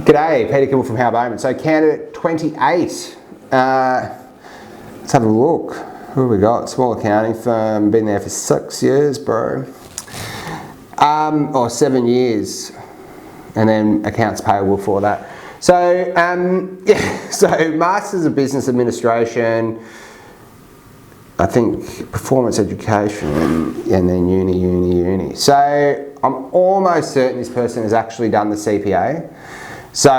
G'day, Peter Kibble from How Bowman. So candidate 28. Let's have a look. Who have we got? Small accounting firm, been there for 6 years, bro. Or 7 years. And then accounts payable for that. So, so Masters of Business Administration, I think Performance Education, and then uni. So I'm almost certain this person has actually done the CPA. So,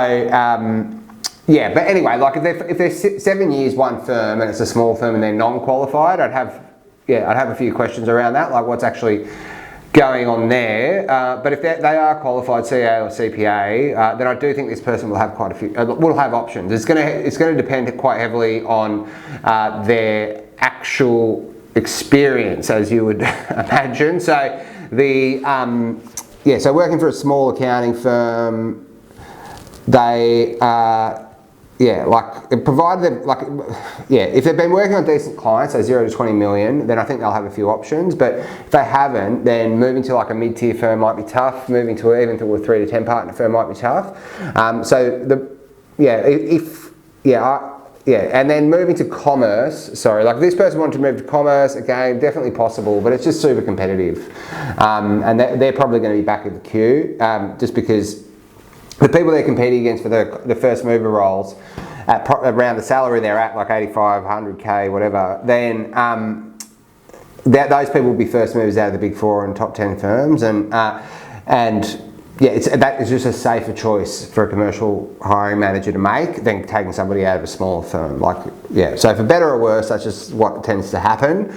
yeah, but anyway, like if they're 7 years, one firm, and it's a small firm and they're non-qualified, I'd have a few questions around that, like what's actually going on there. But if they are qualified CA or CPA, then I do think this person will have quite a few, will have options. It's going to depend quite heavily on their actual experience, as you would imagine. So so working for a small accounting firm, they if they've been working on decent clients, so 0 to 20 million, then I think they'll have a few options. But if they haven't, then moving to like a mid-tier firm might be tough. Moving to even to a 3 to 10 partner firm might be tough. And then moving to commerce. Sorry, like if this person wanted to move to commerce, again, definitely possible, but it's just super competitive, and they're probably going to be back of the queue, just because the people they're competing against for the first mover roles at around the salary they're at, like 85, 100k, whatever, then those people will be first movers out of the big 4 and top 10 firms, and that is just a safer choice for a commercial hiring manager to make than taking somebody out of a smaller firm. So for better or worse, that's just what tends to happen.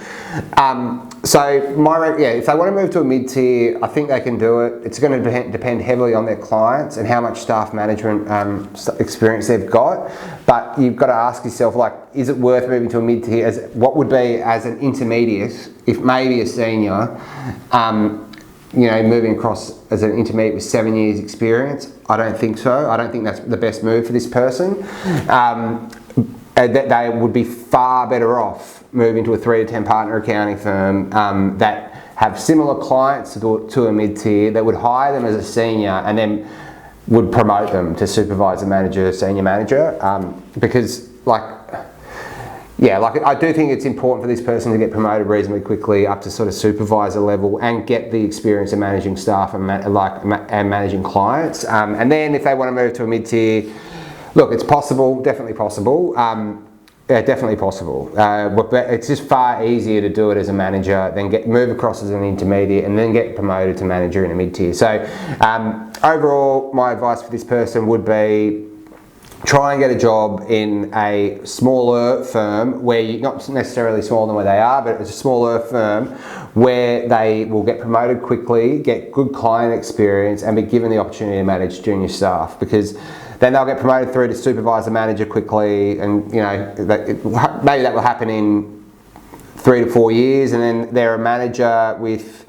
If they want to move to a mid-tier, I think they can do it. It's going to depend heavily on their clients and how much staff management experience they've got. But you've got to ask yourself, like, is it worth moving to a mid-tier? What would be as an intermediate, if maybe a senior, moving across as an intermediate with 7 years experience? I don't think so. I don't think that's the best move for this person. They would be far better off moving to a 3 to 10 partner accounting firm that have similar clients to a mid-tier, that would hire them as a senior and then would promote them to supervisor, manager, senior manager, because I do think it's important for this person to get promoted reasonably quickly up to sort of supervisor level and get the experience of managing staff and managing clients. And then if they want to move to a mid-tier, look, it's possible, definitely possible. Definitely possible. But it's just far easier to do it as a manager than move across as an intermediate and then get promoted to manager in a mid-tier. So overall, my advice for this person would be, try and get a job in a smaller firm where you're not necessarily smaller than where they are, but it's a smaller firm where they will get promoted quickly, get good client experience, and be given the opportunity to manage junior staff, because then they'll get promoted through to supervisor manager quickly, and maybe that will happen in 3 to 4 years, and then they're a manager with,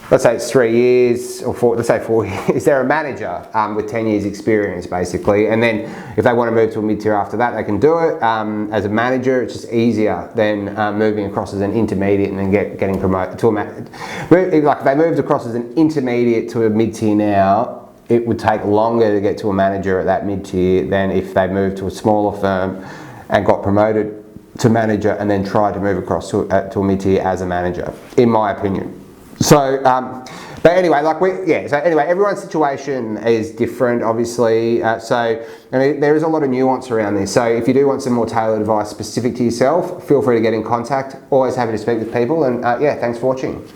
let's say it's 3 years, or let's say 4 years, they're a manager with 10 years experience basically. And then if they want to move to a mid-tier after that, they can do it as a manager. It's just easier than moving across as an intermediate and then getting promoted to a manager. Like if they moved across as an intermediate to a mid-tier now, it would take longer to get to a manager at that mid-tier than if they moved to a smaller firm and got promoted to manager and then tried to move across to a mid-tier as a manager, in my opinion. So, but anyway, everyone's situation is different, obviously. There is a lot of nuance around this. So if you do want some more tailored advice specific to yourself, feel free to get in contact. Always happy to speak with people. And thanks for watching.